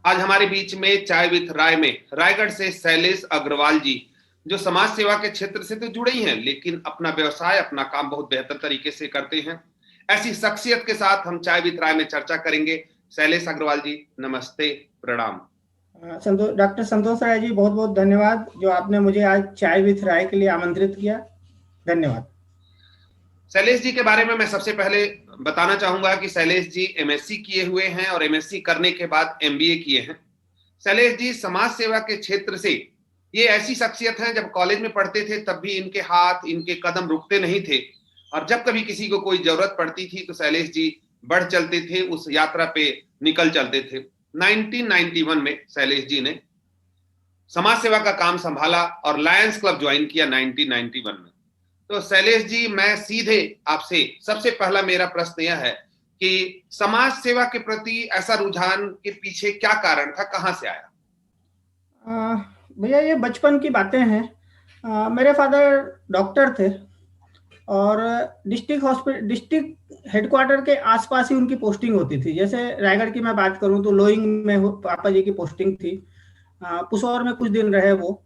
आज हमारे बीच में चाय विथ राय में रायगढ़ से शैलेश अग्रवाल जी, जो समाज सेवा के क्षेत्र से तो जुड़े ही हैं, लेकिन अपना व्यवसाय, अपना काम बहुत बेहतर तरीके से करते हैं। ऐसी शख्सियत के साथ हम चाय विथ राय में चर्चा करेंगे। शैलेश अग्रवाल जी, नमस्ते, प्रणाम। डॉक्टर संतोष राय जी, बहुत बहुत धन्यवाद जो आपने मुझे आज चाय विथ राय के लिए आमंत्रित किया। धन्यवाद। शैलेश जी के बारे में मैं सबसे पहले बताना चाहूंगा कि शैलेश जी एमएससी किए हुए हैं और एमएससी करने के बाद एमबीए किए हैं। शैलेश जी समाज सेवा के क्षेत्र से ये ऐसी शख्सियत हैं, जब कॉलेज में पढ़ते थे तब भी इनके हाथ, इनके कदम रुकते नहीं थे और जब कभी किसी को कोई जरूरत पड़ती थी तो शैलेश जी बढ़ चलते थे, उस यात्रा पे निकल चलते थे। 1991 में शैलेश जी ने समाज सेवा का काम संभाला और लायंस क्लब ज्वाइन किया 1991 में। तो शैलेश जी, मैं सीधे आपसे सबसे पहला मेरा प्रश्न यह है कि समाज सेवा के प्रति ऐसा रुझान के पीछे क्या कारण था, कहां से आया? भैया, ये बचपन की बातें हैं। मेरे फादर डॉक्टर थे और डिस्ट्रिक्ट हेडक्वार्टर के आसपास ही उनकी पोस्टिंग होती थी। जैसे रायगढ़ की मैं बात करूं तो लोइंग में पापा जी की पोस्टिंग थी। पुसौर में कुछ दिन रहे वो।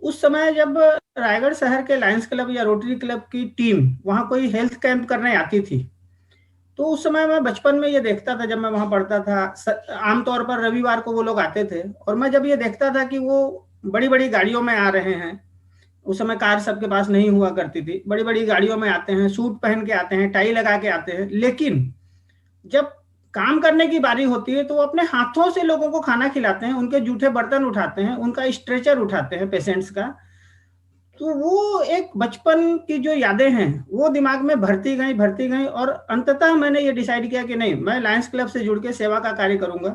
उस समय जब रायगढ़ शहर के लायंस क्लब या रोटरी क्लब की टीम वहां कोई हेल्थ कैंप करने आती थी, तो उस समय मैं बचपन में ये देखता था, जब मैं वहां पढ़ता था आमतौर पर रविवार को वो लोग आते थे और मैं जब ये देखता था कि वो बड़ी बड़ी गाड़ियों में आ रहे हैं। उस समय कार सबके पास नहीं हुआ करती थी, बड़ी बड़ी गाड़ियों में आते हैं, सूट पहन के आते हैं, टाई लगा के आते हैं, लेकिन जब काम करने की बारी होती है तो वो अपने हाथों से लोगों को खाना खिलाते हैं, उनके जूठे बर्तन उठाते हैं, उनका स्ट्रेचर उठाते हैं पेशेंट्स का। तो वो एक बचपन की जो यादें हैं वो दिमाग में भरती गई और अंततः मैंने ये डिसाइड किया कि नहीं, मैं लायंस क्लब से जुड़ के सेवा का कार्य करूंगा।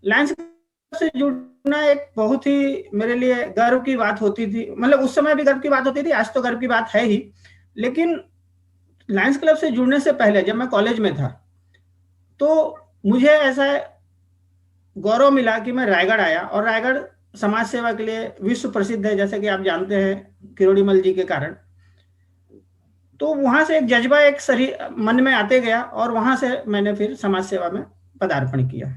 लायंस क्लब से जुड़ना एक बहुत ही मेरे लिए गर्व की बात होती थी। मतलब उस समय भी गर्व की बात होती थी, आज तो गर्व की बात है ही। लेकिन लायंस क्लब से जुड़ने से पहले जब मैं कॉलेज में था तो मुझे ऐसा गौरव मिला कि मैं रायगढ़ आया और रायगढ़ समाज सेवा के लिए विश्व प्रसिद्ध है, जैसे कि आप जानते हैं किरोड़ीमल जी के कारण। तो वहां से एक जज्बा एक मन में आते गया और वहां से मैंने फिर समाज सेवा में पदार्पण किया।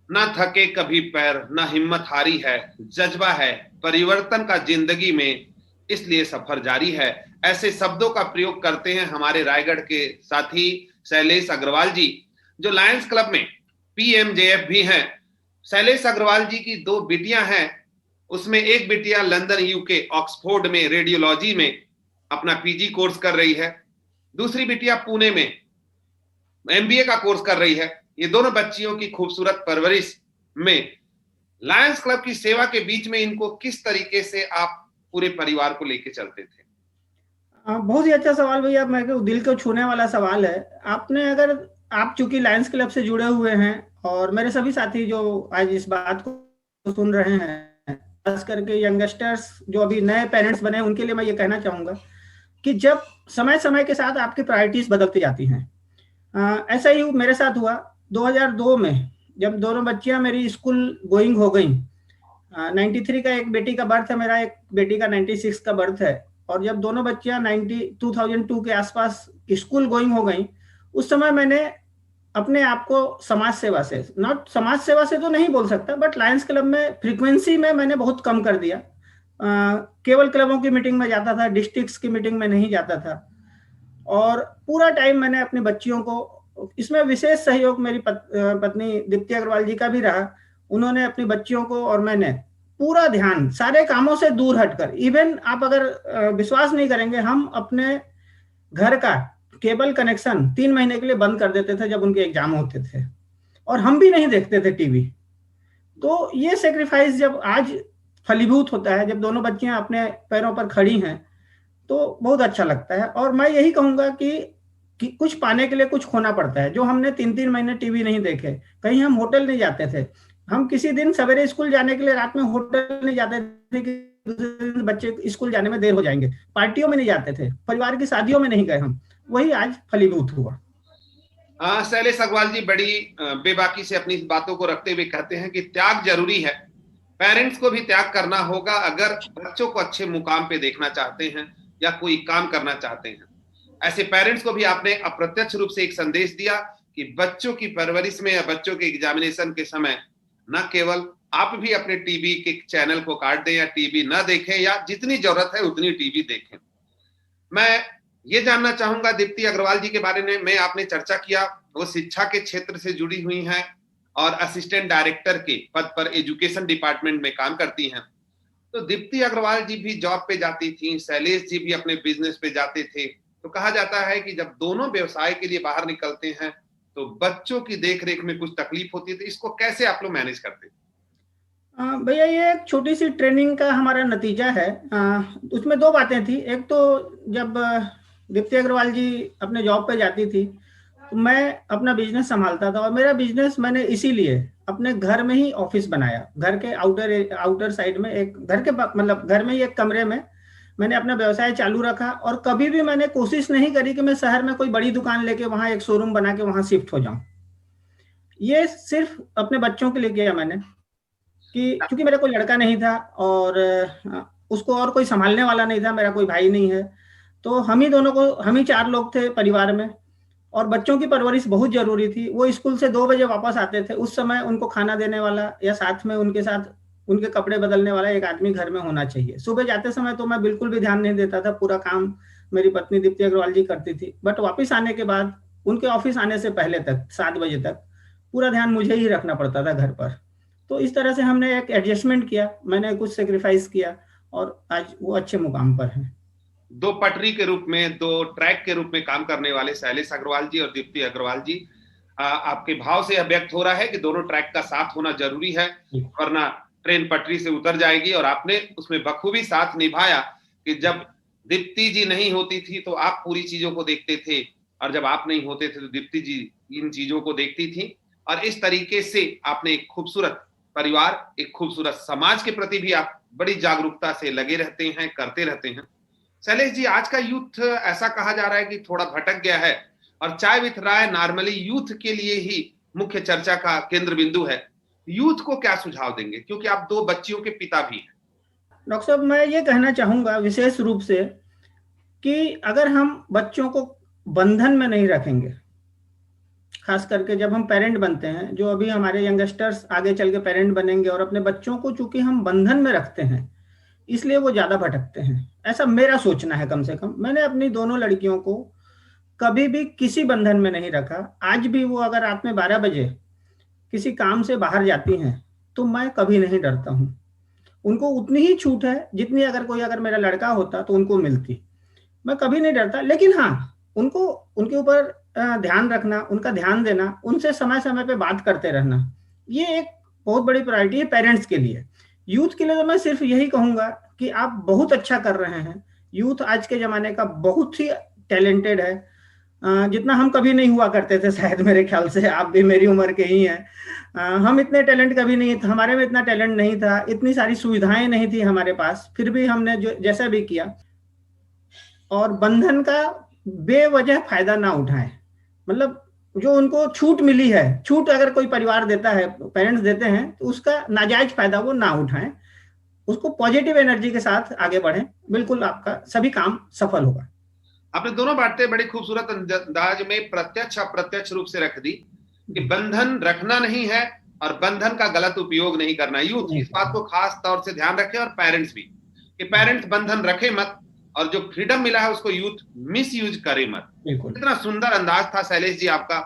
ना थके कभी पैर, ना हिम्मत हारी है, जज्बा है परिवर्तन का जिंदगी में, इसलिए सफर जारी है। ऐसे शब्दों का प्रयोग करते हैं हमारे रायगढ़ के साथी शैलेश अग्रवाल जी, जो लायंस क्लब में पीएमजेएफ भी हैं। शैलेश अग्रवाल जी की दो बेटियां हैं, उसमें एक बेटिया लंदन यूके ऑक्सफोर्ड में रेडियोलॉजी में अपना पीजी कोर्स कर रही है, दूसरी बेटिया पुणे में एमबीए का कोर्स कर रही है। ये दोनों बच्चियों की खूबसूरत परवरिश में लायंस क्लब की सेवा के बीच में इनको किस तरीके से आप पूरे परिवार को लेके चलते थे? बहुत ही अच्छा सवाल भैया, मेरे को दिल को छूने वाला सवाल है। आपने अगर आप चूंकि लायंस क्लब से जुड़े हुए हैं और मेरे सभी साथी जो आज इस बात को सुन रहे हैं, खास करके यंगस्टर्स जो अभी नए पेरेंट्स बने हैं, उनके लिए मैं ये कहना चाहूंगा कि जब समय समय के साथ आपकी प्रायोरिटीज बदलती जाती हैं। ऐसा ही मेरे साथ हुआ 2002 में, जब दोनों बच्चियां मेरी स्कूल गोइंग हो गई। 93 का एक बेटी का बर्थ है मेरा, एक बेटी का 96 का बर्थ है। और जब दोनों बच्चियां 2002 के आसपास स्कूल गोइंग हो गई, उस समय मैंने अपने आप को समाज सेवा से, नॉट समाज सेवा से तो नहीं बोल सकता, बट लायंस क्लब में फ्रीक्वेंसी में मैंने बहुत कम कर दिया। केवल क्लबों की मीटिंग में जाता था, डिस्ट्रिक्ट्स की मीटिंग में नहीं जाता था। और पूरा टाइम मैंने अपनी बच्चियों को, इसमें विशेष सहयोग मेरी पत्नी दीप्ति अग्रवाल जी का भी रहा। उन्होंने अपनी बच्चियों को और मैंने पूरा ध्यान सारे कामों से दूर हटकर, इवन आप अगर विश्वास नहीं करेंगे, हम अपने घर का केबल कनेक्शन 3 महीने के लिए बंद कर देते थे जब उनके एग्जाम होते थे, और हम भी नहीं देखते थे टीवी। तो ये सेक्रीफाइस जब आज फलीभूत होता है, जब दोनों बच्चियां अपने पैरों पर खड़ी हैं, तो बहुत अच्छा लगता है। और मैं यही कहूंगा कि कुछ पाने के लिए कुछ खोना पड़ता है। जो हमने 3-3 महीने टीवी नहीं देखे, कहीं हम होटल नहीं जाते थे, हम किसी दिन सवेरे स्कूल जाने के लिए रात में होटल नहीं जाते थे कि दूसरे दिन बच्चे स्कूल जाने में देर हो जाएंगे, पार्टियों में नहीं जाते थे, परिवार की शादियों में नहीं गए हम, वही आज फलीभूत हुआ। शैलेश अग्रवाल जी बड़ी बेबाकी से अपनी बातों को रखते हुए कहते हैं कि त्याग जरूरी है, पेरेंट्स को भी त्याग करना होगा अगर बच्चों को अच्छे मुकाम पे देखना चाहते हैं या कोई काम करना चाहते हैं। ऐसे पेरेंट्स को भी आपने अप्रत्यक्ष रूप से एक संदेश दिया कि बच्चों की परवरिश में या बच्चों के एग्जामिनेशन के समय न केवल आप भी अपने टीवी के चैनल को काट दें या टीवी ना देखें, या जितनी जरूरत है उतनी टीवी देखें। मैं ये जानना चाहूंगा दीप्ति अग्रवाल जी के बारे में आपने चर्चा किया, वो शिक्षा के क्षेत्र से जुड़ी हुई हैं और असिस्टेंट डायरेक्टर के पद पर एजुकेशन डिपार्टमेंट में काम करती हैं। तो दीप्ति अग्रवाल जी भी जॉब पे जाती थी, शैलेश जी भी अपने बिजनेस पे जाते थे। तो कहा जाता है कि जब दोनों व्यवसाय के लिए बाहर निकलते हैं तो बच्चों की देखरेख में कुछ तकलीफ होती है, तो इसको कैसे आप लोग मैनेज करते हैं? भैया ये एक छोटी सी ट्रेनिंग का हमारा नतीजा है। उसमें दो बातें थी। एक तो जब दीप्ति अग्रवाल जी अपने जॉब पे जाती थी तो मैं अपना बिजनेस संभालता था, और मेरा बिजनेस मैंने इसीलिए अपने घर में ही ऑफिस बनाया। घर के आउटर साइड में एक घर के मतलब घर में ही एक कमरे में मैंने अपना व्यवसाय चालू रखा, और कभी भी मैंने कोशिश नहीं करी कि मैं शहर में कोई बड़ी दुकान लेके वहां एक शोरूम बना के वहां शिफ्ट हो जाऊं। ये सिर्फ अपने बच्चों के लिए किया मैंने, कि क्योंकि मेरा कोई लड़का नहीं था और उसको और कोई संभालने वाला नहीं था, मेरा कोई भाई नहीं है, तो हम ही 4 लोग थे परिवार में। और बच्चों की परवरिश बहुत जरूरी थी। वो स्कूल से 2 बजे वापस आते थे, उस समय उनको खाना देने वाला या साथ में उनके साथ उनके कपड़े बदलने वाला एक आदमी घर में होना चाहिए। सुबह जाते समय तो मैं बिल्कुल भी ध्यान नहीं देता था, पूरा काम मेरी पत्नी दीप्ति अग्रवाल जी करती थी। बट वापस आने के बाद उनके ऑफिस आने से पहले तक 7 बजे तक पूरा ध्यान मुझे ही रखना पड़ता था घर पर। तो इस तरह से हमने एक एडजस्टमेंट किया, मैंने कुछ सेक्रीफाइस किया, और आज वो अच्छे मुकाम पर हैं। 2 पटरी के रूप में, 2 ट्रैक के रूप में काम करने वाले शैलेश अग्रवाल जी और दीप्ति अग्रवाल जी, आपके भाव से यह व्यक्त हो रहा है कि दोनों ट्रैक का साथ होना जरूरी है, वरना ट्रेन पटरी से उतर जाएगी। और आपने उसमें बखूबी साथ निभाया कि जब दीप्ति जी नहीं होती थी तो आप पूरी चीजों को देखते थे, और जब आप नहीं होते थे तो दीप्ति जी इन चीजों को देखती थी। और इस तरीके से आपने एक खूबसूरत परिवार, एक खूबसूरत समाज के प्रति भी आप बड़ी जागरूकता से लगे रहते हैं, करते रहते हैं। शैलेश जी, आज का यूथ ऐसा कहा जा रहा है कि थोड़ा भटक गया है, और चाय विथ राय नॉर्मली यूथ के लिए ही मुख्य चर्चा का केंद्र बिंदु है। यूथ को क्या सुझाव देंगे, क्योंकि आप 2 बच्चियों के पिता भी हैं? डॉक्टर साहब, मैं ये कहना चाहूंगा विशेष रूप से कि अगर हम बच्चों को बंधन में नहीं रखेंगे, खास करके जब हम पेरेंट बनते हैं, जो अभी हमारे यंगस्टर्स आगे चल के पेरेंट बनेंगे, और अपने बच्चों को चूंकि हम बंधन में रखते हैं इसलिए वो ज्यादा भटकते हैं, ऐसा मेरा सोचना है। कम से कम मैंने अपनी दोनों लड़कियों को कभी भी किसी बंधन में नहीं रखा। आज भी वो अगर रात में 12 बजे किसी काम से बाहर जाती हैं तो मैं कभी नहीं डरता हूँ। उनको उतनी ही छूट है जितनी अगर मेरा लड़का होता तो उनको मिलती। मैं कभी नहीं डरता, लेकिन हाँ, उनको उनके ऊपर ध्यान रखना, उनका ध्यान देना, उनसे समय समय पे बात करते रहना, ये एक बहुत बड़ी प्रायोरिटी है पेरेंट्स के लिए। यूथ के लिए तो मैं सिर्फ यही कहूंगा कि आप बहुत अच्छा कर रहे हैं। यूथ आज के जमाने का बहुत ही टैलेंटेड है, जितना हम कभी नहीं हुआ करते थे शायद। मेरे ख्याल से आप भी मेरी उम्र के ही हैं। हम इतने टैलेंट कभी नहीं, हमारे में इतना टैलेंट नहीं था, इतनी सारी सुविधाएं नहीं थी हमारे पास, फिर भी हमने जो जैसा भी किया। और बंधन का बेवजह फायदा ना उठाएं, मतलब जो उनको छूट मिली है, छूट अगर कोई परिवार देता है, पेरेंट्स देते हैं, तो उसका नाजायज फायदा वो ना उठाएं, उसको पॉजिटिव एनर्जी के साथ आगे बढ़ें। बिल्कुल आपका सभी काम सफल होगा। आपने दोनों बातें बड़ी खूबसूरत अंदाज में प्रत्यक्ष अप्रत्यक्ष रूप से रख दी कि बंधन रखना नहीं है और बंधन का गलत उपयोग नहीं करना। यूथ इस बात को खास तौर से ध्यान रखे, और पेरेंट्स भी, कि पेरेंट्स बंधन रखे मत, और जो फ्रीडम मिला है उसको यूथ मिस यूज करे मत। इतना सुंदर अंदाज था शैलेश जी आपका।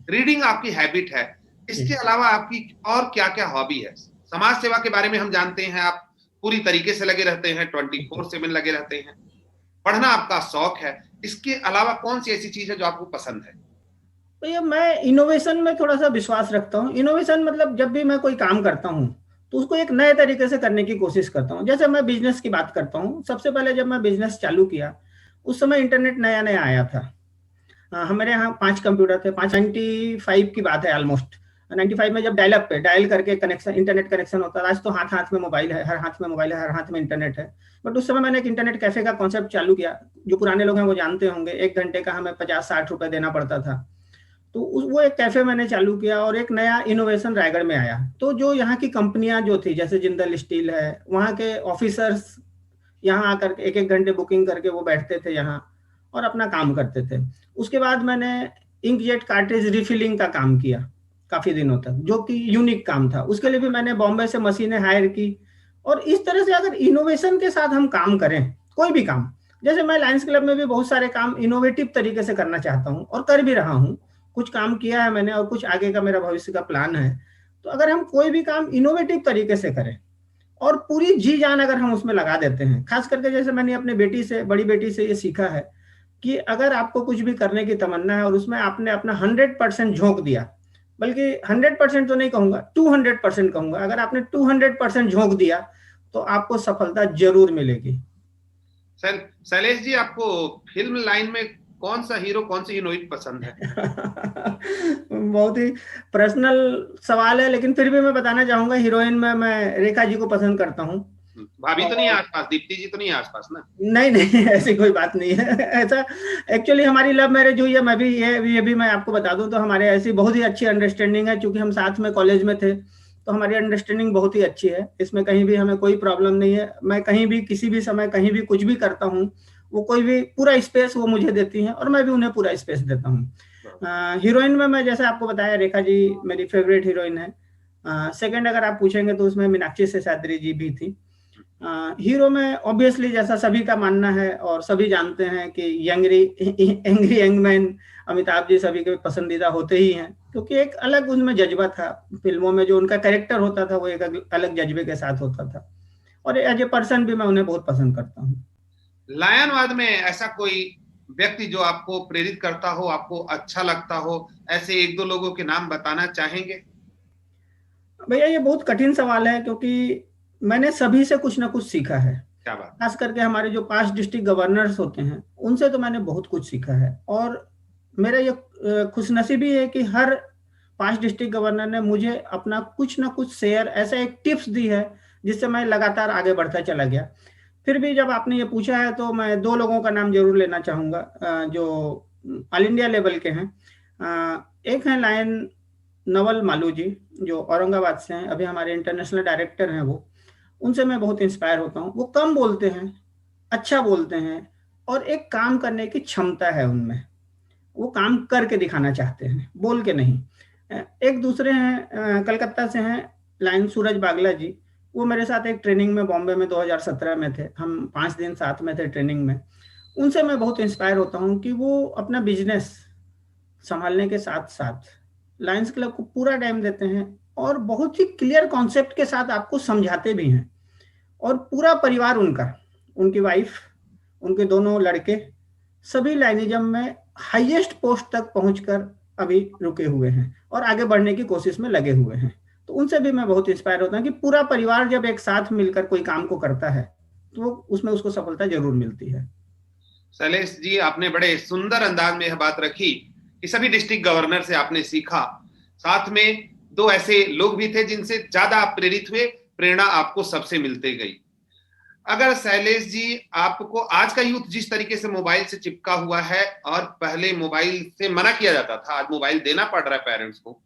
रीडिंग आपकी हैबिट है, इसके अलावा आपकी और क्या क्या हॉबी है? समाज सेवा के बारे में हम जानते हैं, आप पूरी तरीके से लगे रहते हैं, 24/7 लगे रहते हैं। पढ़ना आपका शौक है, इसके अलावा कौन सी ऐसी चीज है जो आपको पसंद है? भैया, मैं इनोवेशन में थोड़ा सा विश्वास रखता हूँ। इनोवेशन मतलब जब भी मैं कोई काम करता हूँ तो उसको एक नए तरीके से करने की कोशिश करता हूँ। जैसे मैं बिजनेस की बात करता हूँ, सबसे पहले जब मैं बिजनेस चालू किया उस समय इंटरनेट नया नया आया था। हमारे यहाँ 5 कंप्यूटर थे, 95 की बात है ऑलमोस्ट। 95 में जब डायल करके कनेक्शन, इंटरनेट कनेक्शन होता है। आज तो हाथ हाथ में मोबाइल है, हर हाथ में मोबाइल है, हर हाथ में इंटरनेट है। बट उस समय मैंने एक इंटरनेट कैफे का कॉन्सेप्ट चालू किया। जो पुराने लोग हैं वो जानते होंगे, 1 घंटे का हमें 50-60 रुपए देना पड़ता था। तो वो एक कैफे मैंने चालू किया, और एक नया इनोवेशन रायगढ़ में आया। तो जो यहाँ की कंपनियां जो थी, जैसे जिंदल स्टील है, वहाँ के ऑफिसर्स यहाँ आकर 1-1 घंटे बुकिंग करके वो बैठते थे यहाँ और अपना काम करते थे। उसके बाद मैंने इंकजेट कार्ट्रिज रिफिलिंग का काम किया। काफी दिनों तक, जो कि यूनिक काम था। उसके लिए भी मैंने बॉम्बे से मशीनें हायर की। और इस तरह से अगर इनोवेशन के साथ हम काम करें, कोई भी काम, जैसे मैं लायंस क्लब में भी बहुत सारे काम इनोवेटिव तरीके से करना चाहता हूं और कर भी रहा हूं। कुछ काम किया है मैंने और कुछ आगे का मेरा भविष्य का प्लान है। तो अगर हम कोई भी काम इनोवेटिव तरीके से करें और पूरी जी जान अगर हम उसमें लगा देते हैं, खास करके जैसे मैंने अपने बेटी से, बड़ी बेटी से ये सीखा है कि अगर आपको कुछ भी करने की तमन्ना है और उसमें आपने अपना 100% झोंक दिया, बल्कि 100% तो नहीं कहूंगा, 200% कहूंगा, अगर आपने 200% झोंक दिया तो आपको सफलता जरूर मिलेगी। शैलेश जी, आपको फिल्म लाइन में कौन सा हीरो, कौन सी हीरोइन पसंद है? बहुत ही पर्सनल सवाल है, लेकिन फिर भी मैं बताना चाहूंगा, हीरोइन में मैं रेखा जी को पसंद करता हूँ। भाभी तो नहीं है आसपास? दीप्ति जी तो नहीं है आसपास ना? नहीं नहीं, ऐसी कोई बात नहीं है। ऐसा एक्चुअली हमारी लव मैरिज हुई है। मैं भी ये भी मैं आपको बता दूं तो हमारे ऐसी बहुत ही अच्छी अंडरस्टैंडिंग है, क्योंकि हम साथ में कॉलेज में थे, तो हमारी अंडरस्टैंडिंग बहुत ही अच्छी है। इसमें कहीं भी हमें कोई प्रॉब्लम नहीं है। मैं कहीं भी किसी भी समय कहीं भी कुछ भी करता हूँ, वो कोई भी पूरा स्पेस वो मुझे देती हैं और मैं भी उन्हें पूरा स्पेस देता हूँ। हीरोइन में मैं जैसे आपको बताया, रेखा जी मेरी फेवरेट हीरोइन है। सेकंड अगर आप पूछेंगे तो उसमें मीनाक्षी शेषाद्री जी भी थी। हीरो में ऑब्वियसली जैसा सभी का मानना है और सभी जानते हैं कि एंग्री यंगमैन अमिताभ जी सभी के पसंदीदा होते ही हैं, क्योंकि एक अलग उनमें जज्बा था। फिल्मों में जो उनका कैरेक्टर होता था वो एक अलग जज्बे के साथ होता था, और एज ए पर्सन भी मैं उन्हें बहुत पसंद करता हूँ। लायनवाद में ऐसा कोई व्यक्ति जो आपको प्रेरित करता हो, आपको अच्छा लगता हो, ऐसे एक दो लोगों के नाम बताना चाहेंगे? भैया ये बहुत कठिन सवाल है, क्योंकि मैंने सभी से कुछ ना कुछ सीखा है। क्या बात। खास करके हमारे जो 5 डिस्ट्रिक्ट गवर्नर्स होते हैं उनसे तो मैंने बहुत कुछ सीखा है। और मेरा ये खुशनसीबी है कि हर 5 डिस्ट्रिक्ट गवर्नर ने मुझे अपना कुछ ना कुछ शेयर, ऐसा एक टिप्स दी है जिससे मैं लगातार आगे बढ़ता चला गया। फिर भी जब आपने ये पूछा है तो मैं 2 लोगों का नाम जरूर लेना चाहूंगा जो ऑल इंडिया लेवल के हैं। एक है लायन नवल मालू जी, जो औरंगाबाद से हैं, अभी हमारे इंटरनेशनल डायरेक्टर हैं वो। उनसे मैं बहुत इंस्पायर होता हूँ। वो कम बोलते हैं, अच्छा बोलते हैं, और एक काम करने की क्षमता है उनमें। वो काम करके दिखाना चाहते हैं, बोल के नहीं। एक दूसरे हैं कलकत्ता से हैं, लाइन सूरज बागला जी। वो मेरे साथ एक ट्रेनिंग में बॉम्बे में 2017 में थे। हम 5 दिन साथ में थे ट्रेनिंग में। उनसे मैं बहुत इंस्पायर होता हूँ कि वो अपना बिजनेस संभालने के साथ साथ लायंस क्लब को पूरा टाइम देते हैं और बहुत ही क्लियर कॉन्सेप्ट के साथ आपको समझाते भी हैं। और पूरा परिवार उनका, उनकी वाइफ, उनके दोनों लड़के, सभी लाइनिज्म में हाईएस्ट पोस्ट तक पहुंचकर अभी रुके हुए हैं और आगे बढ़ने की कोशिश में लगे हुए हैं। तो उनसे भी मैं बहुत इंस्पायर होता हूँ कि पूरा परिवार जब एक साथ मिलकर कोई काम को करता है तो उसमें उसको सफलता जरूर मिलती है। शैलेश जी, आपने बड़े सुंदर अंदाज में यह बात रखी कि सभी डिस्ट्रिक्ट गवर्नर से आपने सीखा, साथ में 2 ऐसे लोग भी थे जिनसे ज्यादा आप प्रेरित हुए, प्रेरणा आपको सबसे मिलते गई। अगर शैलेश जी, आपको आज का यूथ जिस तरीके से मोबाइल से चिपका हुआ है और पहले मोबाइल से मना किया जाता था, आज मोबाइल देना पड़ रहा है पेरेंट्स को,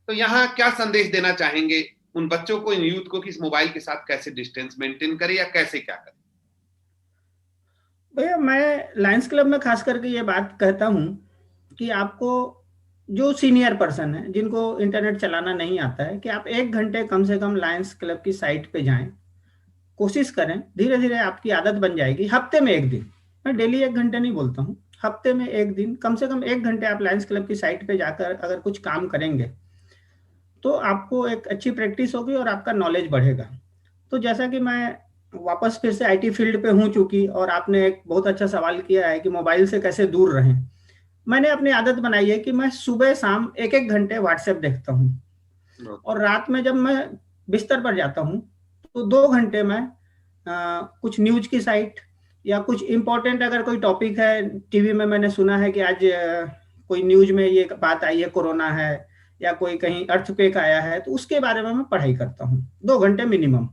तो यहाँ क्या संदेश देना चाहेंगे उन बच्चों को, इन यूथ को कि इस मोबाइल के साथ कैसे डिस्टेंस मेंटेन करें या कैसे क्या करें? भैया मैं लायंस क्लब में खास करके ये बात कहता हूँ कि आपको, जो सीनियर पर्सन है जिनको इंटरनेट चलाना नहीं आता है, कि आप 1 घंटे कम से कम लायंस क्लब की साइट पे जाएं। कोशिश करें, धीरे धीरे आपकी आदत बन जाएगी। हफ्ते में 1 दिन, मैं डेली 1 घंटे नहीं बोलता हूँ, हफ्ते में 1 दिन कम से कम 1 घंटे आप लायंस क्लब की साइट पे जाकर अगर कुछ काम करेंगे तो आपको एक अच्छी प्रैक्टिस होगी और आपका नॉलेज बढ़ेगा। तो जैसा कि मैं वापस फिर से आईटी फील्ड पे हूँ चूंकि, और आपने एक बहुत अच्छा सवाल किया है कि मोबाइल से कैसे दूर रहें। मैंने अपनी आदत बनाई है कि मैं सुबह शाम 1-1 घंटे व्हाट्सएप देखता हूँ, और रात में जब मैं बिस्तर पर जाता हूँ तो 2 घंटे में कुछ न्यूज की साइट या कुछ इंपॉर्टेंट अगर कोई टॉपिक है, टीवी में मैंने सुना है कि आज कोई न्यूज में ये बात आई है, कोरोना है या कोई कहीं अर्थक्वेक आया है, तो उसके बारे में मैं पढ़ाई करता हूँ 2 घंटे मिनिमम।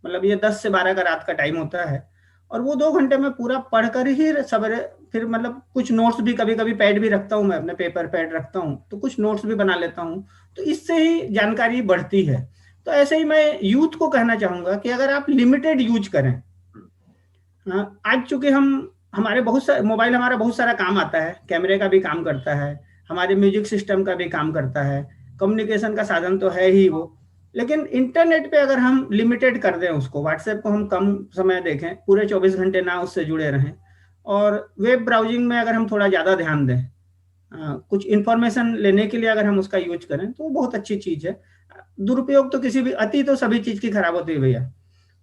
मतलब ये 10 से 12 का रात का टाइम होता है, और वो 2 घंटे में पूरा पढ़कर ही सवेरे फिर मतलब कुछ नोट्स भी, कभी कभी पैड भी रखता हूँ मैं, अपने पेपर पैड रखता हूँ तो कुछ नोट्स भी बना लेता हूँ। तो इससे ही जानकारी बढ़ती है। तो ऐसे ही मैं यूथ को कहना चाहूंगा कि अगर आप लिमिटेड यूज करें, आज चूंकि हमारे बहुत सारे मोबाइल, हमारा बहुत सारा काम आता है, कैमरे का भी काम करता है, हमारे म्यूजिक सिस्टम का भी काम करता है, कम्युनिकेशन का साधन तो है ही वो, लेकिन इंटरनेट पे अगर हम लिमिटेड कर दें उसको, व्हाट्सएप को हम कम समय देखें, पूरे 24 घंटे ना उससे जुड़े रहें, और वेब ब्राउजिंग में अगर हम थोड़ा ज़्यादा ध्यान दें, कुछ इंफॉर्मेशन लेने के लिए अगर हम उसका यूज करें तो वो बहुत अच्छी चीज़ है। दुरुपयोग तो किसी भी, अति तो सभी चीज़ की खराब होती है भैया,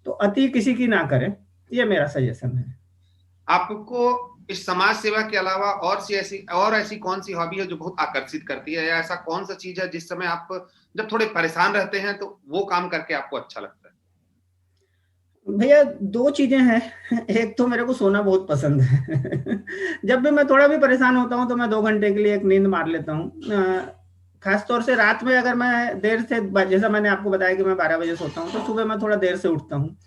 तो अति किसी की ना करें, ये मेरा सजेशन है। आपको इस समाज सेवा के अलावा और ऐसी कौन सी हॉबी है जो बहुत आकर्षित करती है, या ऐसा कौन सा चीज है जिस समय आप जब थोड़े परेशान रहते हैं तो वो काम करके आपको अच्छा लगता है? भैया दो चीजें हैं। एक तो मेरे को सोना बहुत पसंद है। जब भी मैं थोड़ा भी परेशान होता हूँ तो मैं 2 घंटे के लिए एक नींद मार लेता हूँ। खास तौर से रात में अगर मैं देर से, जैसा मैंने आपको बताया कि मैं 12 बजे सोता हूँ, तो सुबह मैं थोड़ा देर से उठता हूँ।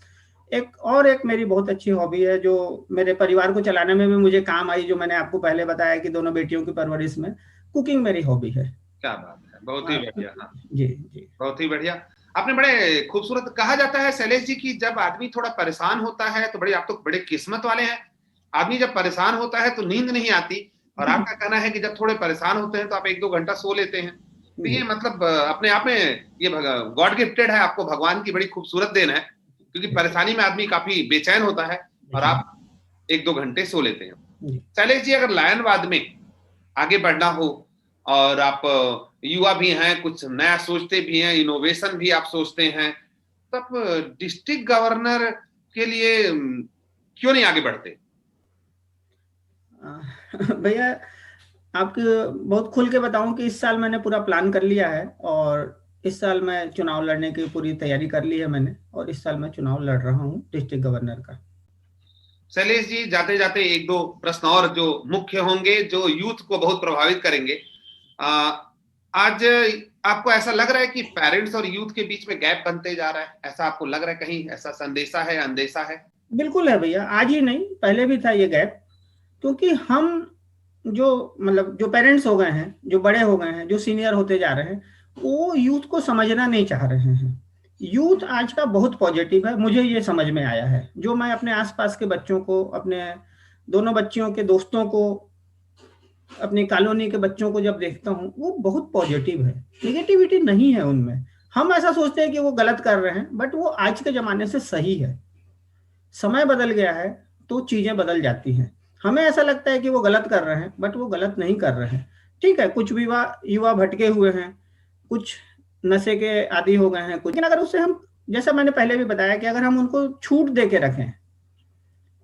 एक मेरी बहुत अच्छी हॉबी है जो मेरे परिवार को चलाने में भी मुझे काम आई, जो मैंने आपको पहले बताया कि दोनों बेटियों की परवरिश में कुकिंग मेरी हॉबी है। क्या बात है, बहुत ही बढ़िया। हाँ जी जी, बहुत ही बढ़िया। आपने बड़े खूबसूरत, कहा जाता है शैलेश जी की जब आदमी थोड़ा परेशान होता है तो आप तो बड़े किस्मत वाले हैं। आदमी जब परेशान होता है तो नींद नहीं आती, और आपका कहना है कि जब थोड़े परेशान होते हैं तो आप 1-2 घंटा सो लेते हैं। तो ये मतलब अपने आप में ये गॉड गिफ्टेड है, आपको भगवान की बड़ी खूबसूरत देन है, क्योंकि परेशानी में आदमी काफी बेचैन होता है और आप 1-2 घंटे सो लेते हैं। शैलेश जी, अगर लायनवाद में आगे बढ़ना हो और आप युवा भी हैं, कुछ नया सोचते भी हैं, इनोवेशन भी आप सोचते हैं, तो आप डिस्ट्रिक्ट गवर्नर के लिए क्यों नहीं आगे बढ़ते? भैया आपको बहुत खुल के बताऊं कि इस साल मैंने पूरा प्लान कर लिया है, और इस साल मैं चुनाव लड़ने की पूरी तैयारी कर ली है मैंने, और इस साल मैं चुनाव लड़ रहा हूं डिस्ट्रिक्ट गवर्नर का। शैलेश जी, जाते जाते 1-2 प्रश्न और जो मुख्य होंगे, जो यूथ को बहुत प्रभावित करेंगे। आज आपको ऐसा लग रहा है कि पेरेंट्स और यूथ के बीच में गैप बनते जा रहा है? ऐसा आपको लग रहा है, कहीं ऐसा संदेशा है, अंदेशा है? बिल्कुल है भैया, आज ही नहीं पहले भी था ये गैप, क्योंकि हम जो, मतलब जो पेरेंट्स हो गए हैं, जो बड़े हो गए हैं, जो सीनियर होते जा रहे हैं, वो यूथ को समझना नहीं चाह रहे हैं। यूथ आज का बहुत पॉजिटिव है, मुझे ये समझ में आया है। जो मैं अपने आसपास के बच्चों को, अपने दोनों बच्चियों के दोस्तों को, अपनी कॉलोनी के बच्चों को जब देखता हूँ, वो बहुत पॉजिटिव है, निगेटिविटी नहीं है उनमें। हम ऐसा सोचते हैं कि वो गलत कर रहे हैं, बट वो आज के जमाने से सही है। समय बदल गया है तो चीजें बदल जाती हैं। हमें ऐसा लगता है कि वो गलत कर रहे हैं, बट वो गलत नहीं कर रहे हैं। ठीक है, कुछ युवा युवा भटके हुए हैं, कुछ नशे के आदी हो गए हैं कुछ, लेकिन अगर उससे हम, जैसा मैंने पहले भी बताया कि अगर हम उनको छूट दे के रखें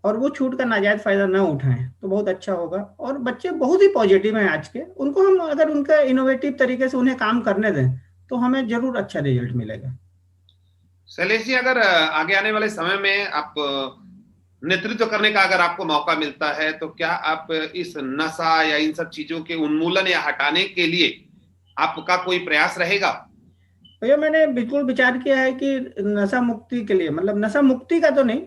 और वो छूट का नाजायज फायदा ना उठाएं तो बहुत अच्छा होगा। और बच्चे बहुत ही पॉजिटिव हैं आज के, उनको हम अगर उनका इनोवेटिव तरीके से उन्हें काम करने दें तो हमें जरूर अच्छा रिजल्ट मिलेगा। शैलेश जी, अगर आगे आने वाले समय में आप नेतृत्व करने का अगर आपको मौका मिलता है, तो क्या आप इस नशा या इन सब चीजों के उन्मूलन या हटाने के लिए आपका कोई प्रयास रहेगा? भैया मैंने बिल्कुल विचार किया है कि नशा मुक्ति के लिए, मतलब नशा मुक्ति का तो नहीं,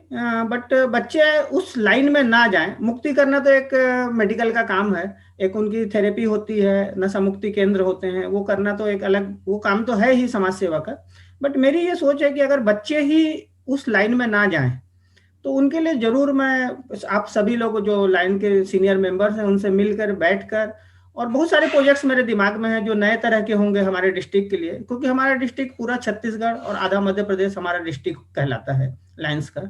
बट बच्चे उस लाइन में ना जाएं। मुक्ति करना तो एक मेडिकल का काम है, एक उनकी थेरेपी होती है, नशा मुक्ति केंद्र होते हैं, वो करना तो एक अलग वो काम तो है ही समाज सेवा का। बट मेरी ये सोच है कि अगर बच्चे ही उस लाइन में ना जाएं तो उनके लिए जरूर मैं, आप सभी लोग जो लाइन के सीनियर मेंबर्स हैं उनसे मिलकर बैठकर, और बहुत सारे प्रोजेक्ट्स मेरे दिमाग में हैं जो नए तरह के होंगे हमारे डिस्ट्रिक्ट के लिए, क्योंकि हमारा डिस्ट्रिक्ट पूरा छत्तीसगढ़ और आधा मध्य प्रदेश हमारा डिस्ट्रिक्ट कहलाता है लाइन्स का।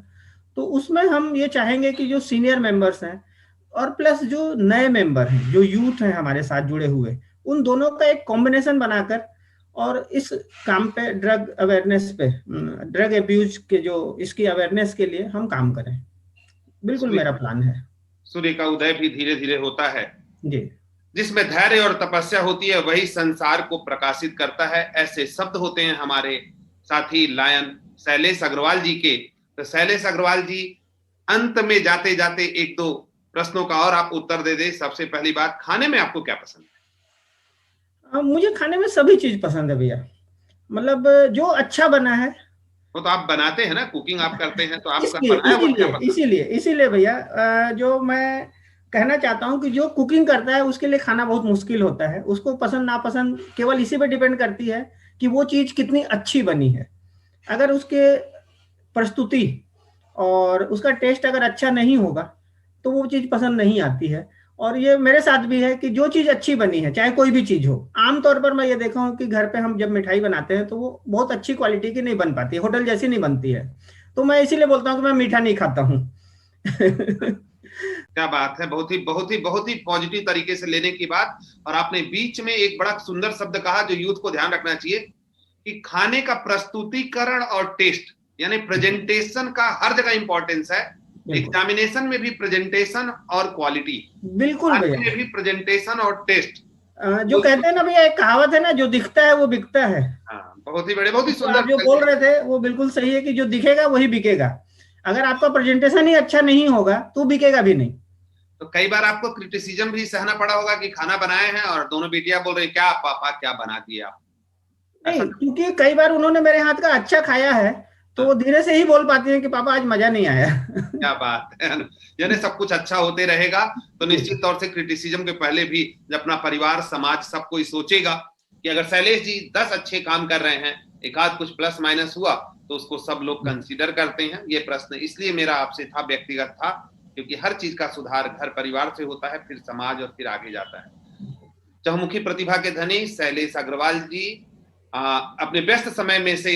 तो उसमें हम ये चाहेंगे कि जो सीनियर मेंबर्स हैं और प्लस जो नए मेंबर हैं, जो यूथ हैं हमारे साथ जुड़े हुए, उन दोनों का एक कॉम्बिनेशन बनाकर, और इस काम पे ड्रग अवेयरनेस पे, ड्रग एब्यूज के जो इसकी अवेयरनेस के लिए हम काम करें। बिल्कुल मेरा प्लान है। सूर्य का उदय भी धीरे धीरे होता है। जी, जिसमें धैर्य और तपस्या होती है वही संसार को प्रकाशित करता है, ऐसे शब्द होते हैं हमारे साथी लायन शैलेश अग्रवाल जी के। तो शैलेश अग्रवाल जी, अंत में जाते जाते 1-2 प्रश्नों का और आप उत्तर दे दे। सबसे पहली बात, खाने में आपको क्या पसंद है? मुझे खाने में सभी चीज पसंद है भैया, मतलब जो अच्छा बना है। वो तो आप बनाते हैं ना, कुकिंग आप करते हैं, तो आपका इसलिए बनाया हुआ क्या इसीलिए पसंद इसीलिए इसीलिए भैया, जो मैं कहना चाहता हूँ कि जो कुकिंग करता है उसके लिए खाना बहुत मुश्किल होता है। उसको पसंद नापसंद केवल इसी पे डिपेंड करती है कि वो चीज कितनी अच्छी बनी है। अगर उसके प्रस्तुति और उसका टेस्ट अगर अच्छा नहीं होगा तो वो चीज पसंद नहीं आती है। और ये मेरे साथ भी है कि जो चीज अच्छी बनी है, चाहे कोई भी चीज हो, आमतौर पर मैं ये देखा हूँ कि घर पे हम जब मिठाई बनाते हैं तो वो बहुत अच्छी क्वालिटी की नहीं बन पाती, होटल जैसी नहीं बनती है। तो मैं इसीलिए बोलता हूँ कि मैं मीठा नहीं खाता हूँ। क्या बात है, बहुत ही बहुत ही बहुत ही पॉजिटिव तरीके से लेने की बात। और आपने बीच में एक बड़ा सुंदर शब्द कहा जो यूथ को ध्यान रखना चाहिए, कि खाने का प्रस्तुतिकरण और टेस्ट, यानी प्रेजेंटेशन का हर जगह इंपॉर्टेंस है। एग्जामिनेशन में भी प्रेजेंटेशन और क्वालिटी, बिल्कुल खाने भैया। में भी प्रेजेंटेशन और टेस्ट। जो कहते हैं ना भैया, एक कहावत है ना, जो दिखता है वो बिकता है। हाँ, बहुत ही बड़े, बहुत ही तो आप सुंदर। जो बोल रहे थे वो बिल्कुल सही है कि जो दिखेगा वही बिकेगा। अगर आपका प्रेजेंटेशन ही अच्छा नहीं होगा तो बिकेगा भी नहीं। तो कई बार आपको क्रिटिसिज्म भी सहना पड़ा होगा कि खाना बनाए हैं और दोनों बेटियां बोल रही क्या पापा क्या बना दिए आप, ऐसा? नहीं, क्योंकि कई बार उन्होंने मेरे हाथ का अच्छा खाया है तो वो हाँ, धीरे से ही बोल पाती हैं कि पापा आज मजा नहीं आया। क्या बात है। यानी सब कुछ अच्छा होते रहेगा तो जी। निश्चित तौर से क्रिटिसिज्म के पहले भी जब अपना परिवार समाज सब कोई सोचेगा कि अगर शैलेश जी 10 अच्छे काम कर रहे हैं, एक आध कुछ प्लस माइनस हुआ तो उसको सब लोग कंसीडर करते हैं। ये प्रश्न इसलिए मेरा आपसे था, व्यक्तिगत था, क्योंकि हर चीज का सुधार घर परिवार से होता है, फिर समाज और फिर आगे जाता है। चहुमुखी प्रतिभा के धनी शैलेश अग्रवाल जी अपने व्यस्त समय में से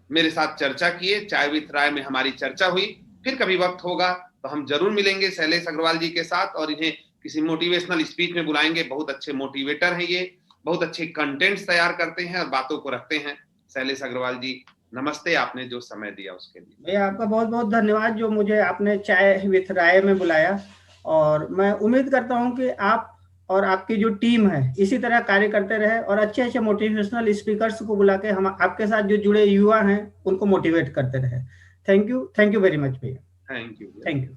मेरे साथ चर्चा किए। चाय विथ राय में हमारी चर्चा हुई। फिर कभी वक्त होगा तो हम जरूर मिलेंगे शैलेश अग्रवाल जी के साथ और इन्हें किसी मोटिवेशनल स्पीच में बुलाएंगे। बहुत अच्छे मोटिवेटर हैं ये, बहुत अच्छे कंटेंट्स तैयार करते हैं और बातों को रखते हैं। शैलेश अग्रवाल जी नमस्ते, आपने जो समय दिया उसके लिए। भैया आपका बहुत बहुत धन्यवाद, जो मुझे आपने चाय विथ राय में बुलाया। और मैं उम्मीद करता हूं कि आप और आपकी जो टीम है इसी तरह कार्य करते रहे और अच्छे अच्छे मोटिवेशनल स्पीकर्स को बुला के हम आपके साथ जो जुड़े युवा हैं उनको मोटिवेट करते रहे। थैंक यू वेरी मच भैया। Thank you. Thank you.